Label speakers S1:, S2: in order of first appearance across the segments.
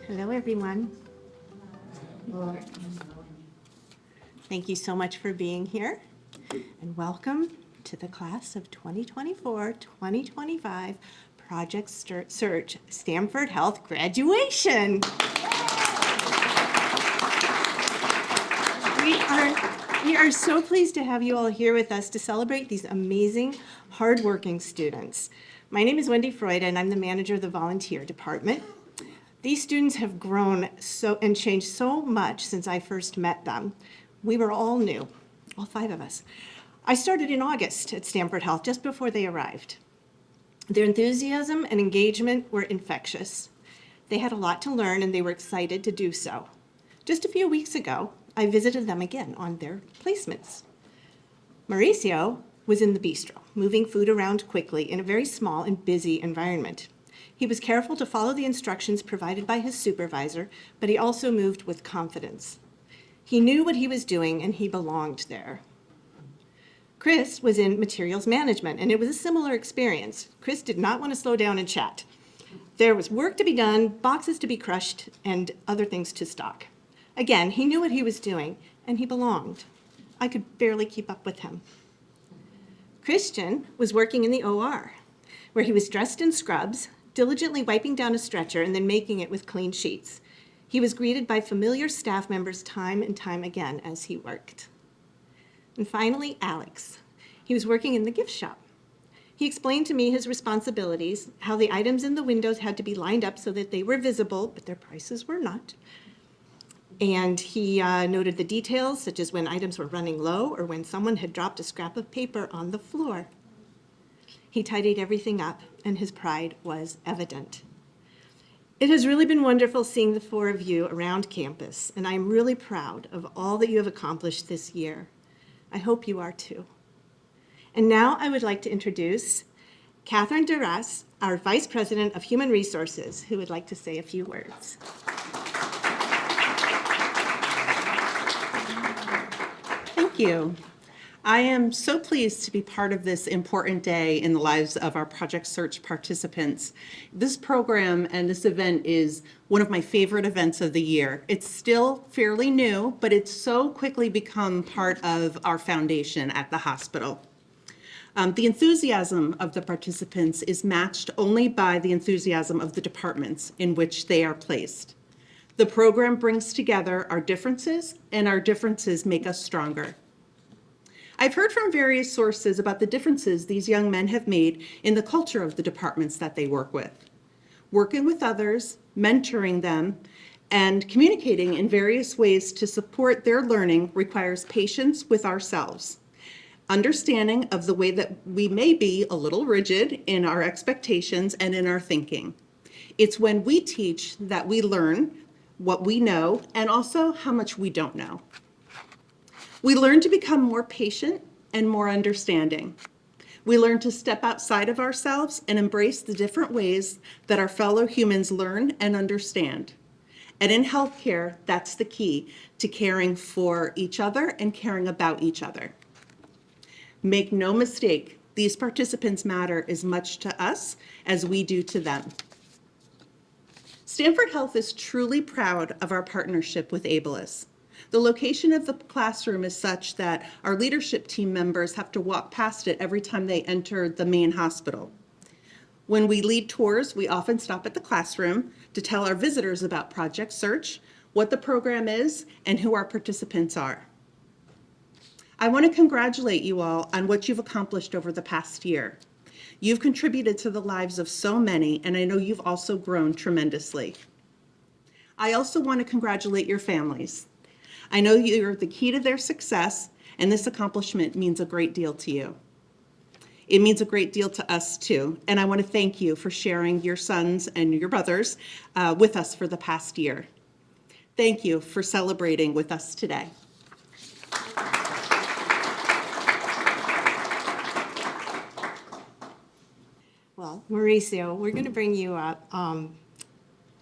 S1: Hello, everyone. Thank you so much for being here, and welcome to the class of 2024-2025 Project Search Stamford Health graduation. We are so pleased to have you all here with us to celebrate these amazing, hardworking students. My name is Wendy Freud, and I'm the manager of the volunteer department. These students have grown and changed so much since I first met them. We were all new, all 5 of us. I started in August at Stamford Health, just before they arrived. Their enthusiasm and engagement were infectious. They had a lot to learn, and they were excited to do so. Just a few weeks ago, I visited them again on their placements. Mauricio was in the bistro, moving food around quickly in a very small and busy environment. He was careful to follow the instructions provided by his supervisor, but he also moved with confidence. He knew what he was doing, and he belonged there. Chris was in materials management, and it was a similar experience. Chris did not want to slow down and chat. There was work to be done, boxes to be crushed, and other things to stock. Again, he knew what he was doing, and he belonged. I could barely keep up with him. Christian was working in the OR, where he was dressed in scrubs, diligently wiping down a stretcher and then making it with clean sheets. He was greeted by familiar staff members time and time again as he worked. And finally, Alex. He was working in the gift shop. He explained to me his responsibilities, how the items in the windows had to be lined up so that they were visible, but their prices were not. And he noted the details, such as when items were running low or when someone had dropped a scrap of paper on the floor. He tidied everything up, and his pride was evident. It has really been wonderful seeing the 4 of you around campus, and I'm really proud of all that you have accomplished this year. I hope you are too. And now I would like to introduce Catherine Duras, our Vice President of Human Resources, who would like to say a few words.
S2: Thank you. I am so pleased to be part of this important day in the lives of our Project Search participants. This program and this event is one of my favorite events of the year. It's still fairly new, but it's so quickly become part of our foundation at the hospital. The enthusiasm of the participants is matched only by the enthusiasm of the departments in which they are placed. The program brings together our differences, and our differences make us stronger. I've heard from various sources about the differences these young men have made in the culture of the departments that they work with. Working with others, mentoring them, and communicating in various ways to support their learning requires patience with ourselves, understanding of the way that we may be a little rigid in our expectations and in our thinking. It's when we teach that we learn what we know and also how much we don't know. We learn to become more patient and more understanding. We learn to step outside of ourselves and embrace the different ways that our fellow humans learn and understand. And in healthcare, that's the key to caring for each other and caring about each other. Make no mistake, these participants matter as much to us as we do to them. Stamford Health is truly proud of our partnership with Abilis. The location of the classroom is such that our leadership team members have to walk past it every time they enter the main hospital. When we lead tours, we often stop at the classroom to tell our visitors about Project Search, what the program is, and who our participants are. I want to congratulate you all on what you've accomplished over the past year. You've contributed to the lives of so many, and I know you've also grown tremendously. I also want to congratulate your families. I know you're the key to their success, and this accomplishment means a great deal to you. It means a great deal to us too, and I want to thank you for sharing your sons and your brothers with us for the past year. Thank you for celebrating with us today.
S1: Well, Mauricio, we're going to bring you up.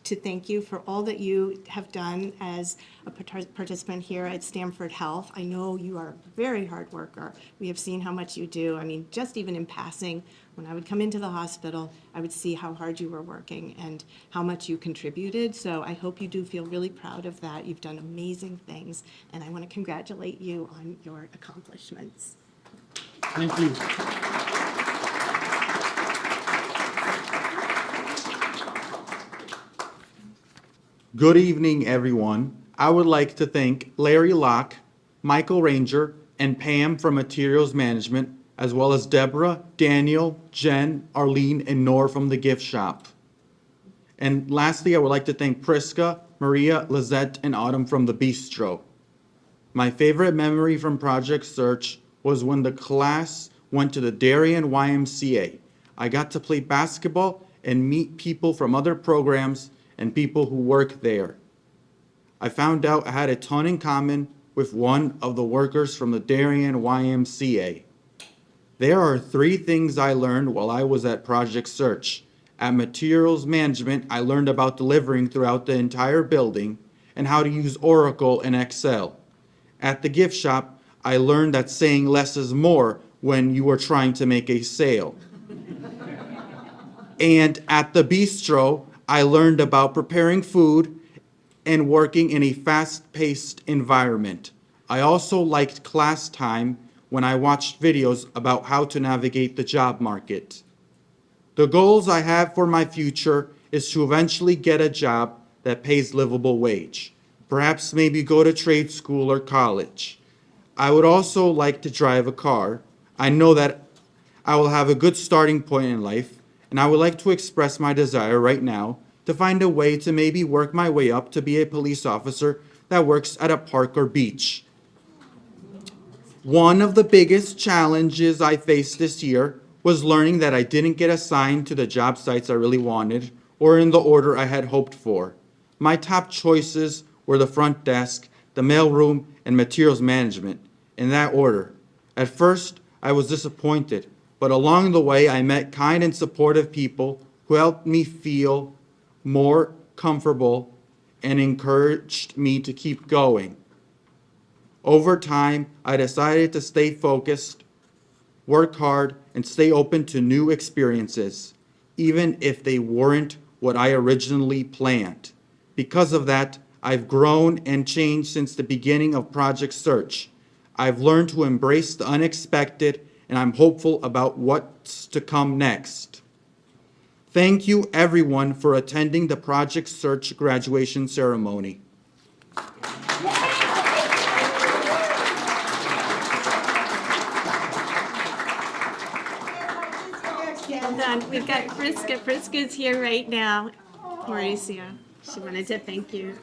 S1: to thank you for all that you have done as a participant here at Stamford Health. I know you are a very hard worker. We have seen how much you do. I mean, just even in passing, when I would come into the hospital, I would see how hard you were working and how much you contributed. So I hope you do feel really proud of that. You've done amazing things, and I want to congratulate you on your accomplishments.
S3: Thank you. Good evening, everyone. I would like to thank Larry Locke, Michael Ranger, and Pam from Materials Management, as well as Deborah, Daniel, Jen, Arlene, and Nor from the gift shop. And lastly, I would like to thank Priska, Maria, Lizette, and Autumn from the bistro. My favorite memory from Project Search was when the class went to the Darien YMCA. I got to play basketball and meet people from other programs and people who work there. I found out I had a ton in common with one of the workers from the Darien YMCA. There are 3 things I learned while I was at Project Search. At Materials Management, I learned about delivering throughout the entire building and how to use Oracle and Excel. At the gift shop, I learned that saying less is more when you are trying to make a sale. And at the bistro, I learned about preparing food and working in a fast-paced environment. I also liked class time when I watched videos about how to navigate the job market. The goals I have for my future is to eventually get a job that pays livable wage. Perhaps maybe go to trade school or college. I would also like to drive a car. I know that I will have a good starting point in life, and I would like to express my desire right now to find a way to maybe work my way up to be a police officer that works at a park or beach. One of the biggest challenges I faced this year was learning that I didn't get assigned to the job sites I really wanted or in the order I had hoped for. My top choices were the front desk, the mailroom, and materials management, in that order. At first, I was disappointed, but along the way, I met kind and supportive people who helped me feel more comfortable and encouraged me to keep going. Over time, I decided to stay focused, work hard, and stay open to new experiences, even if they weren't what I originally planned. Because of that, I've grown and changed since the beginning of Project Search. I've learned to embrace the unexpected, and I'm hopeful about what's to come next. Thank you, everyone, for attending the Project Search graduation ceremony.
S1: Well done. We've got Priska. Priska's here right now. Mauricio, she wanted to thank you.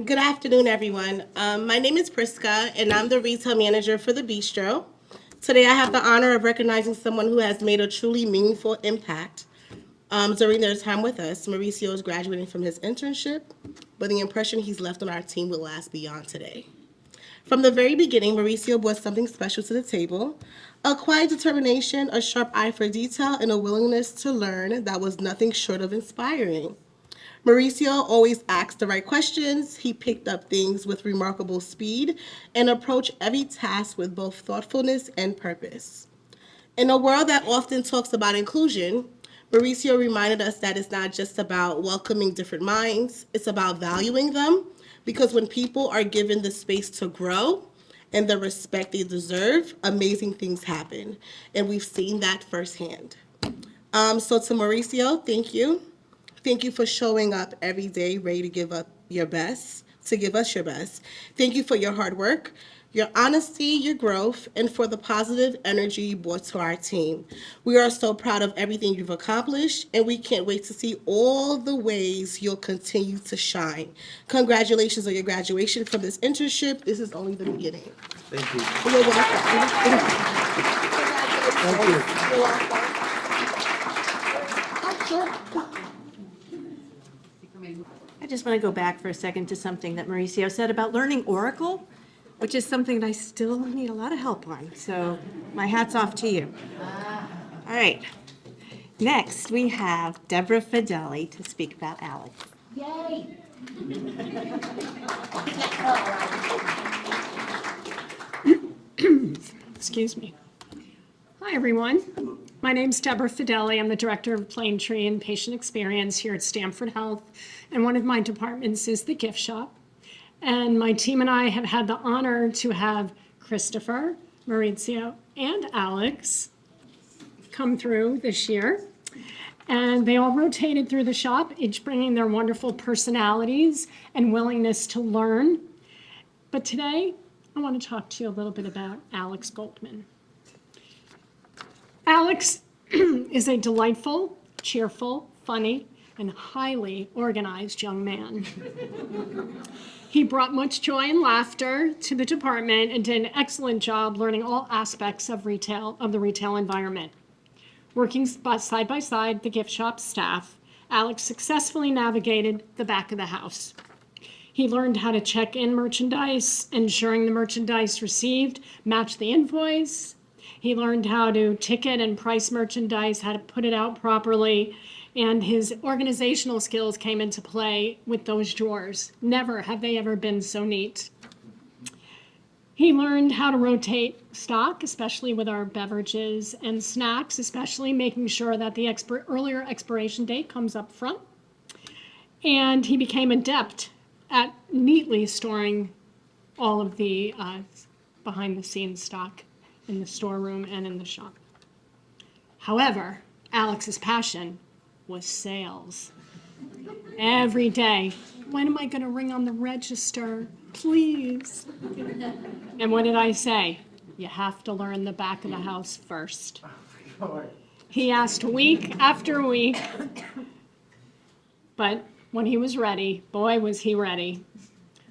S4: Good afternoon, everyone. My name is Priska, and I'm the retail manager for the Bistro. Today, I have the honor of recognizing someone who has made a truly meaningful impact during their time with us. Mauricio is graduating from his internship, but the impression he's left on our team will last beyond today. From the very beginning, Mauricio brought something special to the table, a quiet determination, a sharp eye for detail, and a willingness to learn that was nothing short of inspiring. Mauricio always asked the right questions, he picked up things with remarkable speed, and approached every task with both thoughtfulness and purpose. In a world that often talks about inclusion, Mauricio reminded us that it's not just about welcoming different minds, it's about valuing them, because when people are given the space to grow and the respect they deserve, amazing things happen. And we've seen that firsthand. So to Mauricio, thank you. Thank you for showing up every day ready to give up your best, to give us your best. Thank you for your hard work, your honesty, your growth, and for the positive energy you brought to our team. We are so proud of everything you've accomplished, and we can't wait to see all the ways you'll continue to shine. Congratulations on your graduation from this internship. This is only the beginning.
S3: Thank you.
S4: You're welcome.
S3: Thank you.
S4: You're welcome. Oh, sure.
S1: I just want to go back for a second to something that Mauricio said about learning Oracle. which is something that I still need a lot of help on. So my hat's off to you. All right. Next, we have Deborah Fideli to speak about Alex.
S5: Yay!
S6: Excuse me. Hi, everyone. My name's Deborah Fideli. I'm the Director of Plaintree and Patient Experience here at Stamford Health, and one of my departments is the gift shop. And my team and I have had the honor to have Christopher, Maurizio, and Alex come through this year. And they all rotated through the shop, each bringing their wonderful personalities and willingness to learn. But today, I want to talk to you a little bit about Alex Goldman. Alex is a delightful, cheerful, funny, and highly organized young man. He brought much joy and laughter to the department and did an excellent job learning all aspects of the retail environment. Working side by side the gift shop staff, Alex successfully navigated the back of the house. He learned how to check in merchandise, ensuring the merchandise received matched the invoice. He learned how to ticket and price merchandise, how to put it out properly, and his organizational skills came into play with those drawers. Never have they ever been so neat. He learned how to rotate stock, especially with our beverages and snacks, especially making sure that the earlier expiration date comes up front. And he became adept at neatly storing all of the behind-the-scenes stock in the storeroom and in the shop. However, Alex's passion was sales. Every day, when am I going to ring on the register? Please. And what did I say? You have to learn the back of the house first. He asked week after week, but when he was ready, boy, was he ready.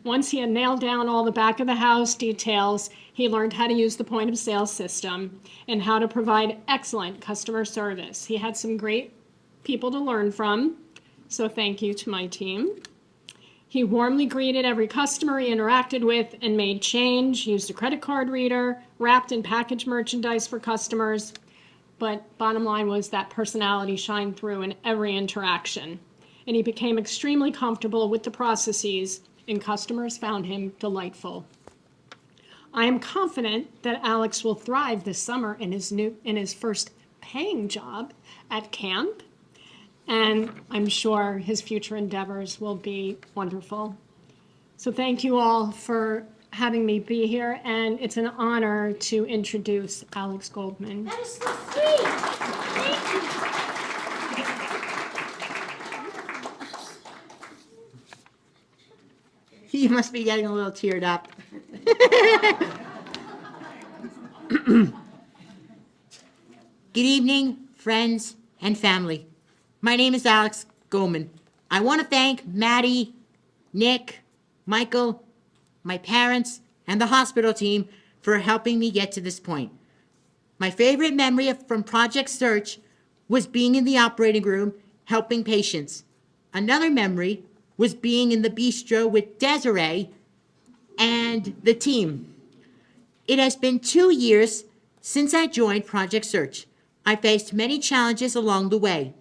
S6: Once he had nailed down all the back of the house details, he learned how to use the point of sale system and how to provide excellent customer service. He had some great people to learn from, so thank you to my team. He warmly greeted every customer he interacted with and made change, used a credit card reader, wrapped and packaged merchandise for customers. But bottom line was that personality shined through in every interaction. And he became extremely comfortable with the processes, and customers found him delightful. I am confident that Alex will thrive this summer in his first paying job at camp. And I'm sure his future endeavors will be wonderful. So thank you all for having me be here, and it's an honor to introduce Alex Goldman.
S5: That is so sweet. Thank you.
S7: You must be getting a little teared up. Good evening, friends and family. My name is Alex Goldman. I want to thank Maddie, Nick, Michael, my parents, and the hospital team for helping me get to this point. My favorite memory from Project Search was being in the operating room helping patients. Another memory was being in the bistro with Desiree and the team. It has been 2 years since I joined Project Search. I faced many challenges along the way.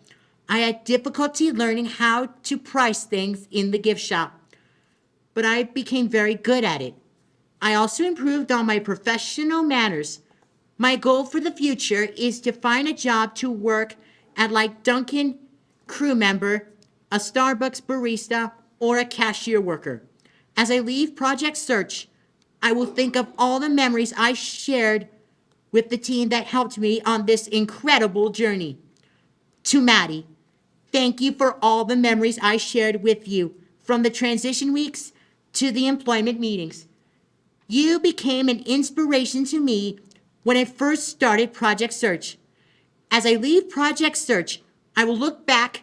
S7: I had difficulty learning how to price things in the gift shop, but I became very good at it. I also improved on my professional manners. My goal for the future is to find a job to work at, like Dunkin' crew member, a Starbucks barista, or a cashier worker. As I leave Project Search, I will think of all the memories I shared with the team that helped me on this incredible journey. To Maddie, thank you for all the memories I shared with you, from the transition weeks to the employment meetings. You became an inspiration to me when I first started Project Search. As I leave Project Search, I will look back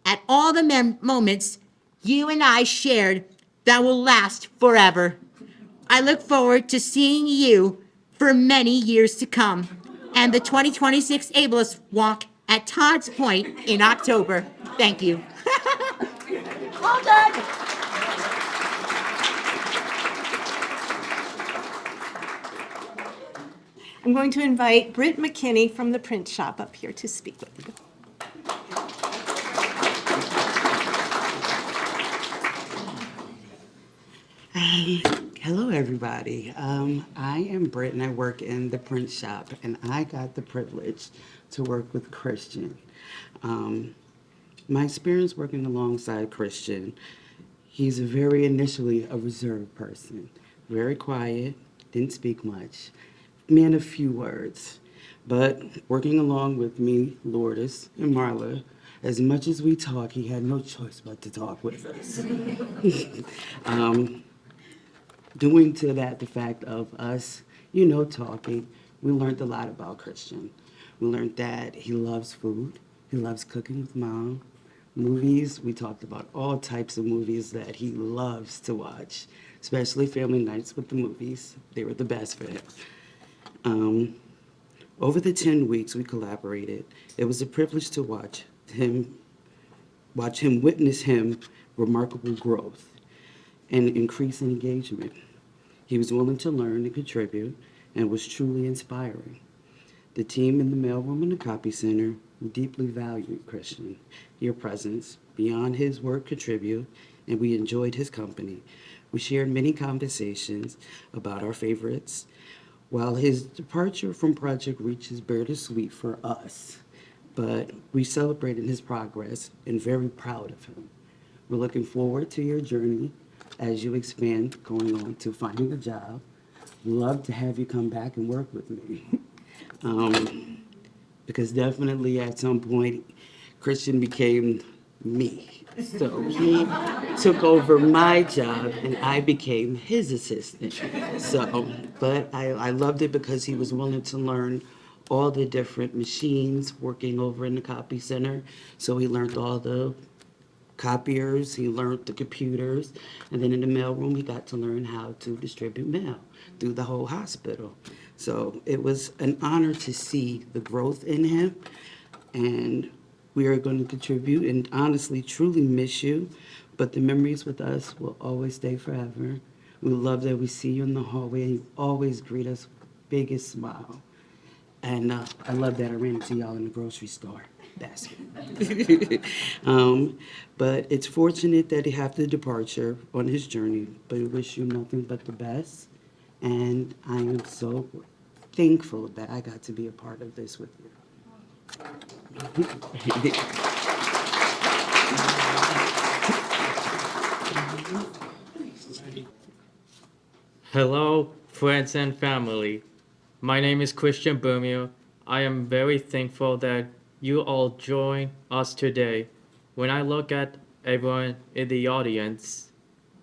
S7: at all the moments you and I shared that will last forever. I look forward to seeing you for many years to come, and the 2026 Abilis Walk at Todd's Point in October. Thank you.
S5: Well done.
S1: I'm going to invite Britt McKinney from the print shop up here to speak with you.
S8: Hello, everybody. I am Britt, and I work in the print shop, and I got the privilege to work with Christian. My experience working alongside Christian, he's initially a reserved person, very quiet, didn't speak much, man of few words. But working along with me, Lourdes, and Marla, as much as we talk, he had no choice but to talk with us. Doing to that the fact of us, talking, we learned a lot about Christian. We learned that he loves food, he loves cooking with mom, movies. We talked about all types of movies that he loves to watch, especially family nights with the movies. They were the best for him. Over the 10 weeks we collaborated, it was a privilege to watch him witness him remarkable growth and increase in engagement. He was willing to learn and contribute and was truly inspiring. The team in the mailroom and the copy center deeply valued Christian, your presence, beyond his work contribute, and we enjoyed his company. We shared many conversations about our favorites. While his departure from Project Reach is bittersweet for us, but we celebrated his progress and very proud of him. We're looking forward to your journey as you expand going on to finding a job. Love to have you come back and work with me. Because definitely at some point, Christian became me. So he took over my job and I became his assistant. But I loved it because he was willing to learn all the different machines working over in the copy center. So he learned all the copiers, he learned the computers, and then in the mailroom, he got to learn how to distribute mail through the whole hospital. So it was an honor to see the growth in him, and we are going to contribute and honestly, truly miss you, but the memories with us will always stay forever. We love that we see you in the hallway, and you always greet us with the biggest smile. And I love that I ran into y'all in the grocery store. That's it. But it's fortunate that he had the departure on his journey, but we wish you nothing but the best. And I am so thankful that I got to be a part of this with you.
S9: Hello, friends and family. My name is Christian Bermio. I am very thankful that you all join us today. When I look at everyone in the audience,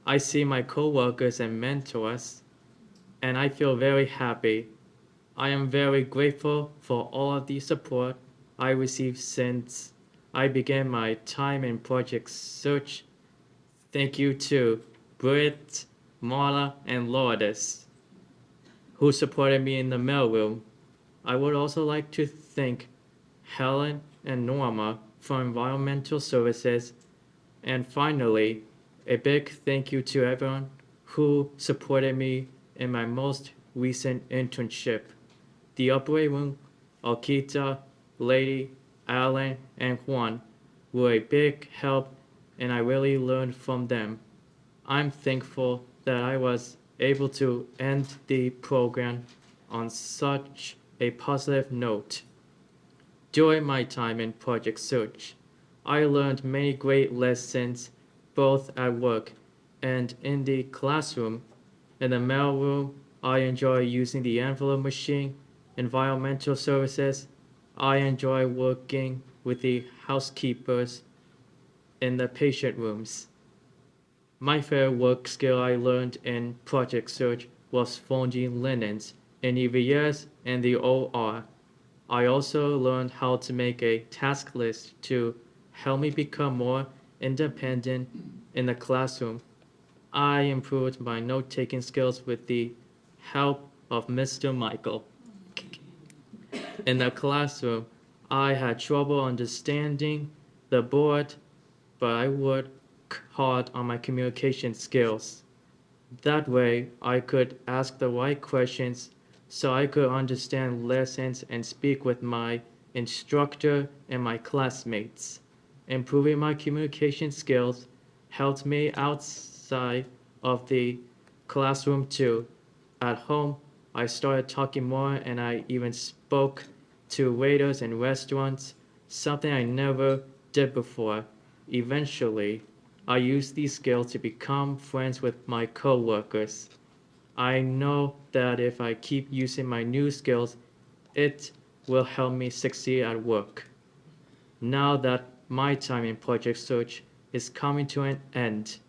S9: I see my co-workers and mentors, and I feel very happy. I am very grateful for all of the support I received since I began my time in Project Search. Thank you to Britt, Marla, and Lourdes, who supported me in the mailroom. I would also like to thank Helen and Norma from Environmental Services. And finally, a big thank you to everyone who supported me in my most recent internship. The operating room, Alkita, Lady, Alan, and Juan were a big help, and I really learned from them. I'm thankful that I was able to end the program on such a positive note. During my time in Project Search, I learned many great lessons both at work and in the classroom. In the mailroom, I enjoy using the envelope machine. Environmental services, I enjoy working with the housekeepers in the patient rooms. My favorite work skill I learned in Project Search was folding linens in EVS and the OR. I also learned how to make a task list to help me become more independent in the classroom. I improved my note-taking skills with the help of Mr. Michael. In the classroom, I had trouble understanding the board, but I worked hard on my communication skills. That way, I could ask the right questions so I could understand lessons and speak with my instructor and my classmates. Improving my communication skills helped me outside of the classroom too. At home, I started talking more and I even spoke to waiters in restaurants, something I never did before. Eventually, I used these skills to become friends with my coworkers. I know that if I keep using my new skills, it will help me succeed at work. Now that my time in Project Search is coming to an end,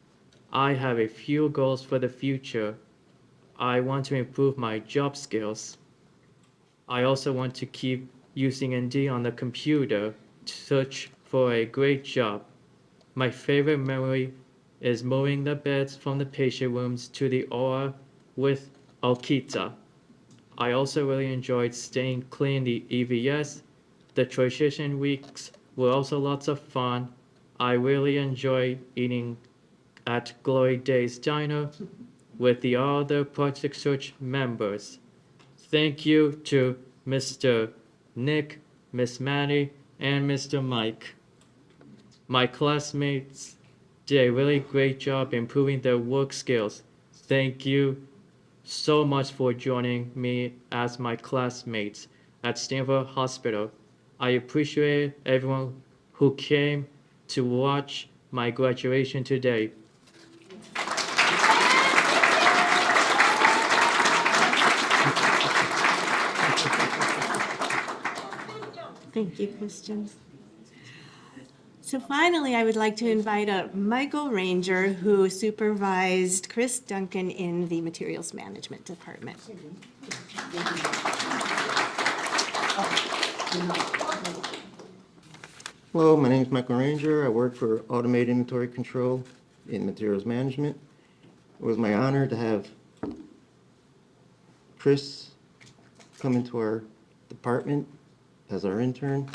S9: I have a few goals for the future. I want to improve my job skills. I also want to keep using ND on the computer to search for a great job. My favorite memory is moving the beds from the patient rooms to the OR with Alkita. I also really enjoyed staying clean the EVS. The transition weeks were also lots of fun. I really enjoyed eating at Glory Days Diner with the other Project Search members. Thank you to Mr. Nick, Miss Maddie, and Mr. Mike. My classmates did a really great job improving their work skills. Thank you so much for joining me as my classmates at Stamford Hospital. I appreciate everyone who came to watch my graduation today.
S1: Thank you, Christian. So finally, I would like to invite up Michael Ranger, who supervised Chris Duncan in the Materials Management Department.
S10: Hello, my name is Michael Ranger. I work for Automated Inventory Control in Materials Management. It was my honor to have Chris come into our department as our intern.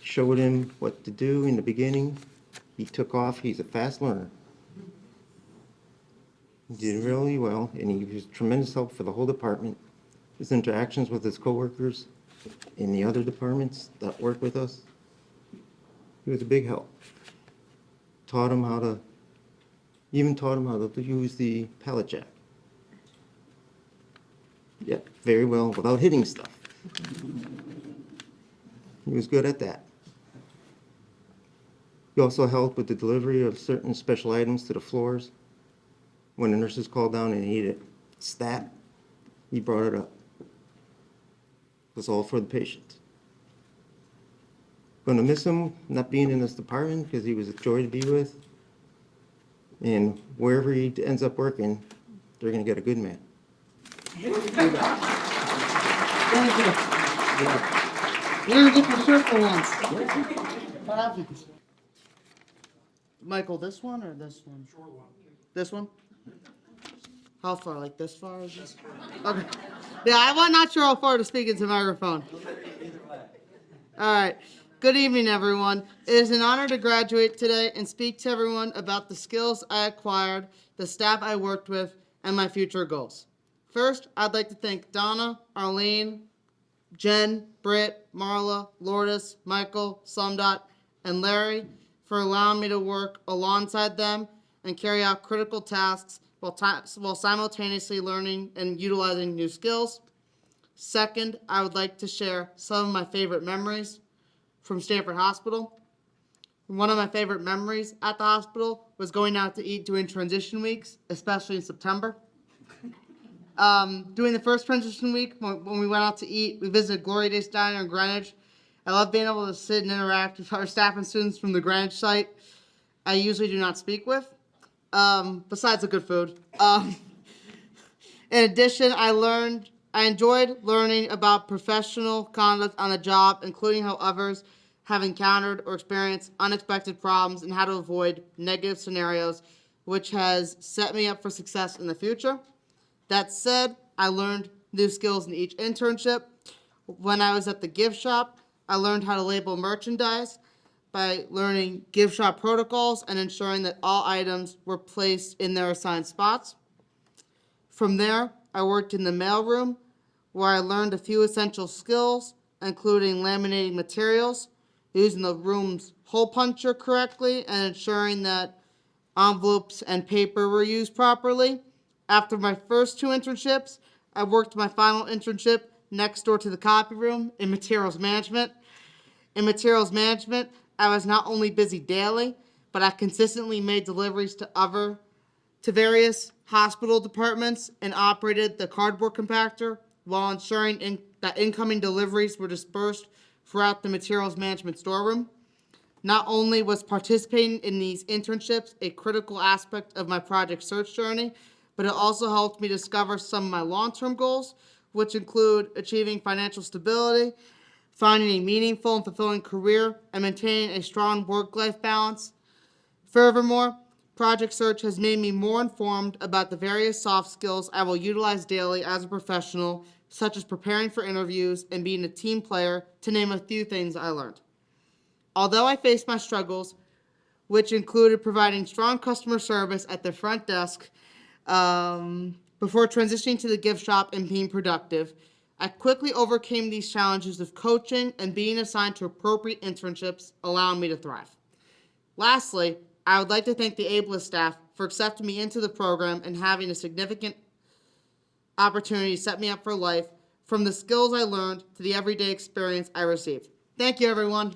S10: Showed him what to do in the beginning. He took off. He's a fast learner. He did really well, and he was tremendous help for the whole department. His interactions with his coworkers in the other departments that work with us, he was a big help. Taught him how to use the pallet jack. Yep, very well, without hitting stuff. He was good at that. He also helped with the delivery of certain special items to the floors. When the nurses called down and needed stat, he brought it up. It was all for the patients. Going to miss him not being in this department because he was a joy to be with. And wherever he ends up working, they're going to get a good man.
S5: You're gonna get the shirt for once. What happens? Michael, this one or this one? Short one. This one? How far? Like this far? Or this far? Okay. Yeah, I was not sure how far to speak into the microphone. All right. Good evening, everyone. It is an honor to graduate today and speak to everyone about the skills I acquired, the staff I worked with, and my future goals. First, I'd like to thank Donna, Arlene, Jen, Britt, Marla, Lourdes, Michael, Sumdot, and Larry for allowing me to work alongside them and carry out critical tasks while simultaneously learning and utilizing new skills. Second, I would like to share some of my favorite memories from Stamford Hospital. One of my favorite memories at the hospital was going out to eat during transition weeks, especially in September. During the first transition week, when we went out to eat, we visited Glory Days Diner in Greenwich. I love being able to sit and interact with our staff and students from the Greenwich site I usually do not speak with, besides the good food. In addition, I enjoyed learning about professional conduct on the job, including how others have encountered or experienced unexpected problems and how to avoid negative scenarios, which has set me up for success in the future. That said, I learned new skills in each internship. When I was at the gift shop, I learned how to label merchandise by learning gift shop protocols and ensuring that all items were placed in their assigned spots. From there, I worked in the mailroom, where I learned a few essential skills, including laminating materials, using the room's hole puncher correctly, and ensuring that envelopes and paper were used properly. After my first 2 internships, I worked my final internship next door to the copy room in materials management. In materials management, I was not only busy daily, but I consistently made deliveries to various hospital departments and operated the cardboard compactor while ensuring that incoming deliveries were dispersed throughout the materials management storeroom. Not only was participating in these internships a critical aspect of my project search journey, but it also helped me discover some of my long-term goals, which include achieving financial stability, finding a meaningful and fulfilling career, and maintaining a strong work-life balance. Furthermore, Project Search has made me more informed about the various soft skills I will utilize daily as a professional, such as preparing for interviews and being a team player, to name a few things I learned. Although I faced my struggles, which included providing strong customer service at the front desk before transitioning to the gift shop and being productive, I quickly overcame these challenges of coaching and being assigned to appropriate internships, allowing me to thrive. Lastly, I would like to thank the Abilis staff for accepting me into the program and having a significant opportunity to set me up for life, from the skills I learned to the everyday experience I received. Thank you, everyone.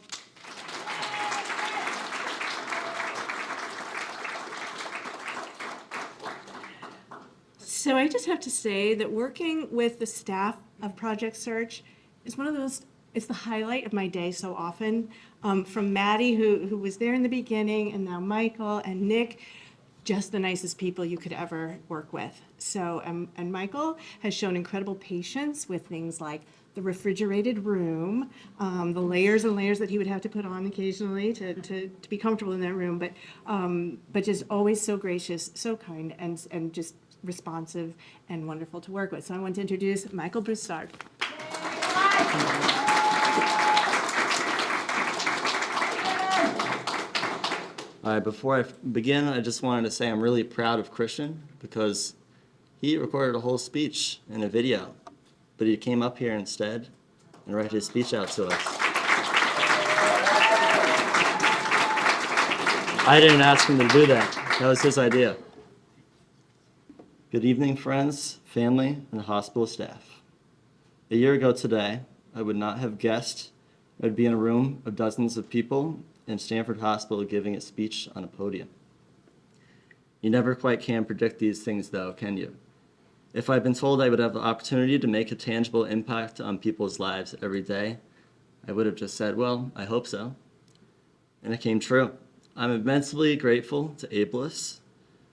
S1: So I just have to say that working with the staff of Project Search is one of those, it's the highlight of my day so often. From Maddie, who was there in the beginning, and now Michael and Nick, just the nicest people you could ever work with. So, and Michael has shown incredible patience with things like the refrigerated room, the layers and layers that he would have to put on occasionally to be comfortable in that room, but just always so gracious, so kind, and just responsive and wonderful to work with. So I want to introduce Michael Broussard.
S11: All right, before I begin, I just wanted to say I'm really proud of Christian because he recorded a whole speech in a video, but he came up here instead and read his speech out to us. I didn't ask him to do that. That was his idea. Good evening, friends, family, and hospital staff. A year ago today, I would not have guessed I'd be in a room of dozens of people in Stamford Hospital giving a speech on a podium. You never quite can predict these things, though, can you? If I'd been told I would have the opportunity to make a tangible impact on people's lives every day, I would have just said, well, I hope so. And it came true. I'm immensely grateful to Abilis,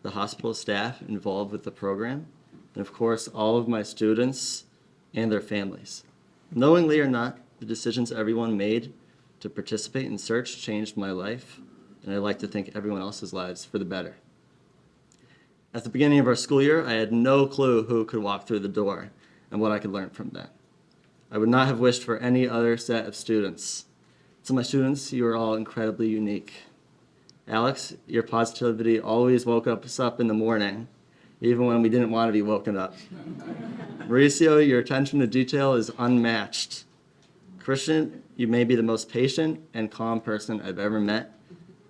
S11: the hospital staff involved with the program, and of course, all of my students and their families. Knowingly or not, the decisions everyone made to participate in search changed my life, and I'd like to think everyone else's lives for the better. At the beginning of our school year, I had no clue who could walk through the door and what I could learn from them. I would not have wished for any other set of students. To my students, you are all incredibly unique. Alex, your positivity always woke us up in the morning, even when we didn't want to be woken up. Mauricio, your attention to detail is unmatched. Christian, you may be the most patient and calm person I've ever met.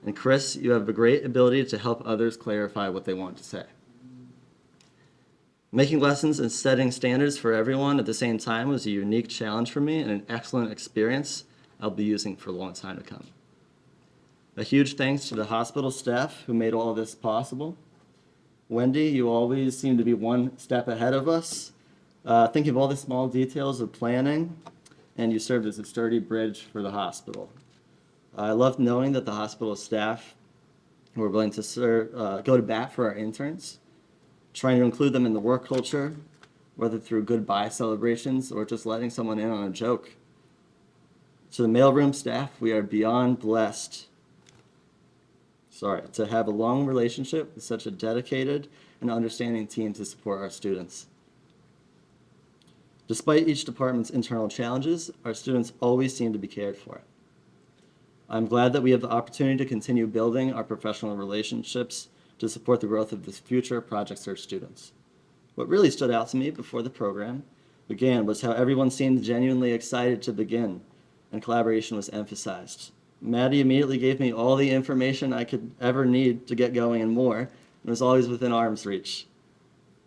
S11: And Chris, you have a great ability to help others clarify what they want to say. Making lessons and setting standards for everyone at the same time was a unique challenge for me and an excellent experience I'll be using for a long time to come. A huge thanks to the hospital staff who made all of this possible. Wendy, you always seem to be one step ahead of us, thinking of all the small details of planning, and you served as a sturdy bridge for the hospital. I loved knowing that the hospital staff were willing to go to bat for our interns, trying to include them in the work culture, whether through goodbye celebrations or just letting someone in on a joke. To the mailroom staff, we are beyond blessed to have a long relationship with such a dedicated and understanding team to support our students. Despite each department's internal challenges, our students always seem to be cared for. I'm glad that we have the opportunity to continue building our professional relationships to support the growth of the future Project Search students. What really stood out to me before the program began was how everyone seemed genuinely excited to begin, and collaboration was emphasized. Maddie immediately gave me all the information I could ever need to get going and more, and was always within arm's reach.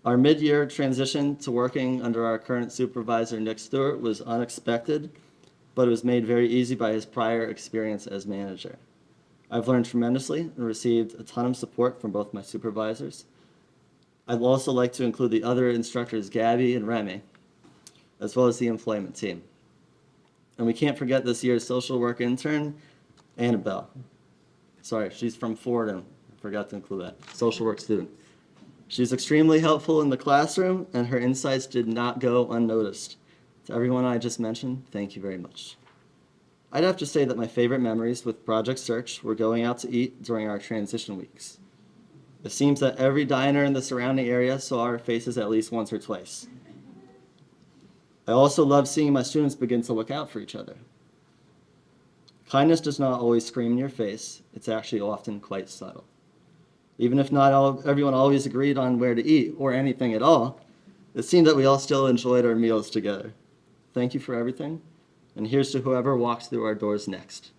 S11: Our mid-year transition to working under our current supervisor, Nick Stewart, was unexpected, but it was made very easy by his prior experience as manager. I've learned tremendously and received a ton of support from both my supervisors. I'd also like to include the other instructors, Gabby and Remy, as well as the employment team. And we can't forget this year's social work intern, Annabelle. Sorry, she's from Fordham. I forgot to include that. Social work student. She's extremely helpful in the classroom, and her insights did not go unnoticed. To everyone I just mentioned, thank you very much. I'd have to say that my favorite memories with Project Search were going out to eat during our transition weeks. It seems that every diner in the surrounding area saw our faces at least once or twice. I also love seeing my students begin to look out for each other. Kindness does not always scream in your face. It's actually often quite subtle. Even if not everyone always agreed on where to eat or anything at all, it seemed that we all still enjoyed our meals together. Thank you for everything, and here's to whoever walks through our doors next.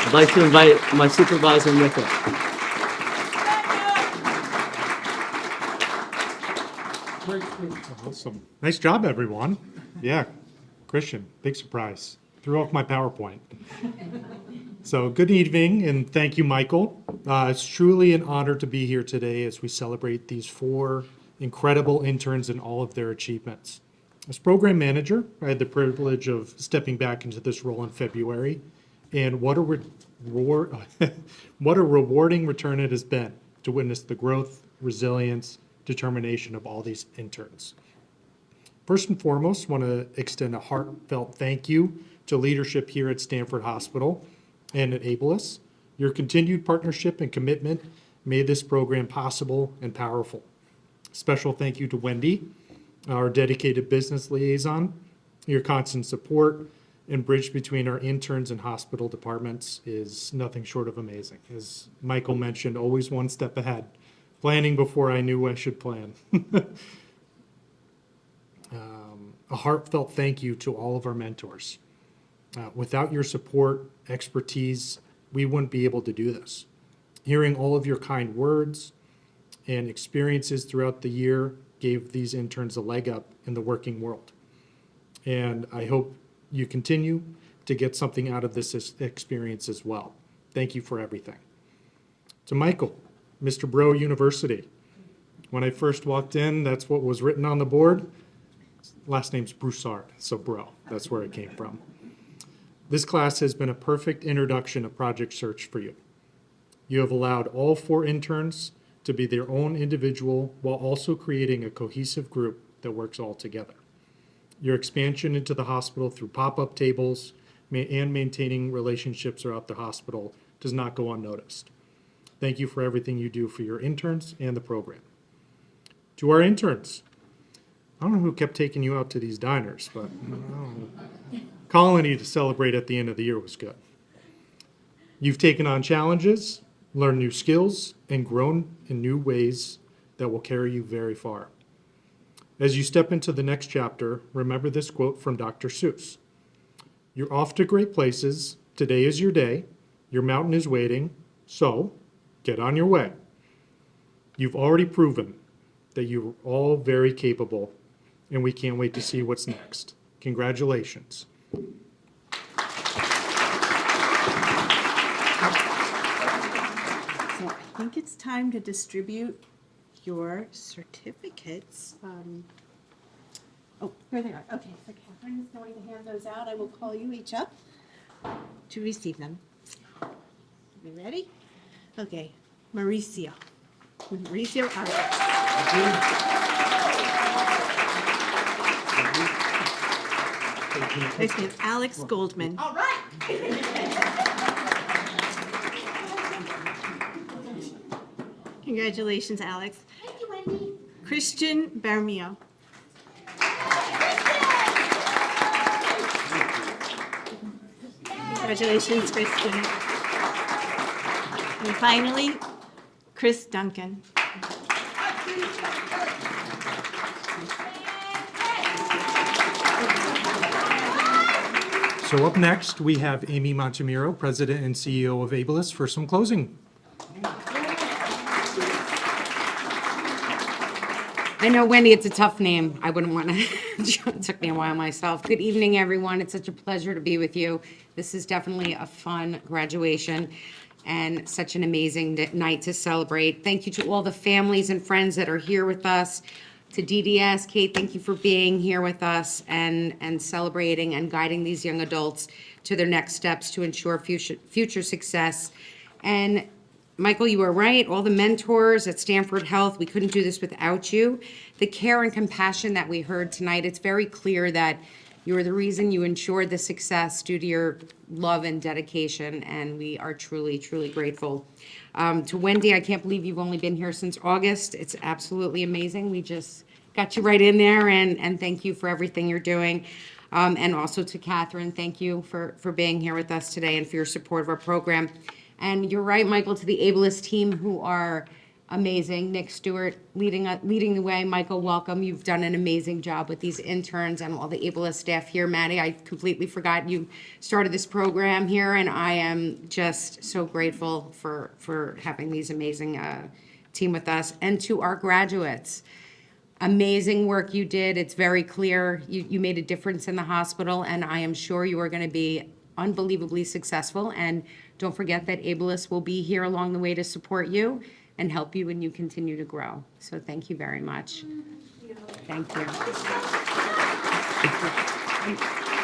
S11: I'd like to invite my supervisor, Nick.
S12: Awesome. Nice job, everyone. Yeah, Christian, big surprise. Threw off my PowerPoint. So good evening, and thank you, Michael. It's truly an honor to be here today as we celebrate these 4 incredible interns and all of their achievements. As program manager, I had the privilege of stepping back into this role in February, and what a rewarding return it has been to witness the growth, resilience, determination of all these interns. First and foremost, want to extend a heartfelt thank you to leadership here at Stamford Hospital and at Abilis. Your continued partnership and commitment made this program possible and powerful. Special thank you to Wendy, our dedicated business liaison. Your constant support and bridge between our interns and hospital departments is nothing short of amazing. As Michael mentioned, always one step ahead, planning before I knew I should plan. A heartfelt thank you to all of our mentors. Without your support, expertise, we wouldn't be able to do this. Hearing all of your kind words and experiences throughout the year gave these interns a leg up in the working world. And I hope you continue to get something out of this experience as well. Thank you for everything. To Michael, Mr. Bro University. When I first walked in, that's what was written on the board. Last name's Broussard, so Bro, that's where it came from. This class has been a perfect introduction of Project Search for you. You have allowed all 4 interns to be their own individual while also creating a cohesive group that works all together. Your expansion into the hospital through pop-up tables and maintaining relationships throughout the hospital does not go unnoticed. Thank you for everything you do for your interns and the program. To our interns, I don't know who kept taking you out to these diners, but Colony to celebrate at the end of the year was good. You've taken on challenges, learned new skills, and grown in new ways that will carry you very far. As you step into the next chapter, remember this quote from Dr. Seuss. You're off to great places. Today is your day. Your mountain is waiting. So get on your way. You've already proven that you're all very capable, and we can't wait to see what's next. Congratulations.
S1: So I think it's time to distribute your certificates. Oh, here they are. Okay, so Catherine is going to hand those out. I will call you each up to receive them. You ready? Okay, Mauricio. Mauricio Alvarez. Next name, Alex Goldman.
S4: All right.
S1: Congratulations, Alex.
S4: Thank you, Wendy.
S1: Christian Bermio. Congratulations, Christian. And finally, Chris Duncan.
S12: So up next, we have Amy Montemiro, President and CEO of Abilis, for some closing.
S13: I know, Wendy, it's a tough name. I wouldn't want to, it took me a while myself. Good evening, everyone. It's such a pleasure to be with you. This is definitely a fun graduation and such an amazing night to celebrate. Thank you to all the families and friends that are here with us. To DDS, Kate, thank you for being here with us and celebrating and guiding these young adults to their next steps to ensure future success. And Michael, you are right. All the mentors at Stamford Health, we couldn't do this without you. The care and compassion that we heard tonight, it's very clear that you are the reason you ensured the success due to your love and dedication, and we are truly, truly grateful. To Wendy, I can't believe you've only been here since August. It's absolutely amazing. We just got you right in there, and thank you for everything you're doing. And also to Catherine, thank you for being here with us today and for your support of our program. And you're right, Michael, to the Abilis team who are amazing. Nick Stewart leading the way. Michael, welcome. You've done an amazing job with these interns and all the Abilis staff here. Maddie, I completely forgot you started this program here, and I am just so grateful for having these amazing team with us. And to our graduates, amazing work you did. It's very clear you made a difference in the hospital, and I am sure you are going to be unbelievably successful. And don't forget that Abilis will be here along the way to support you and help you when you continue to grow. So thank you very much. Thank you.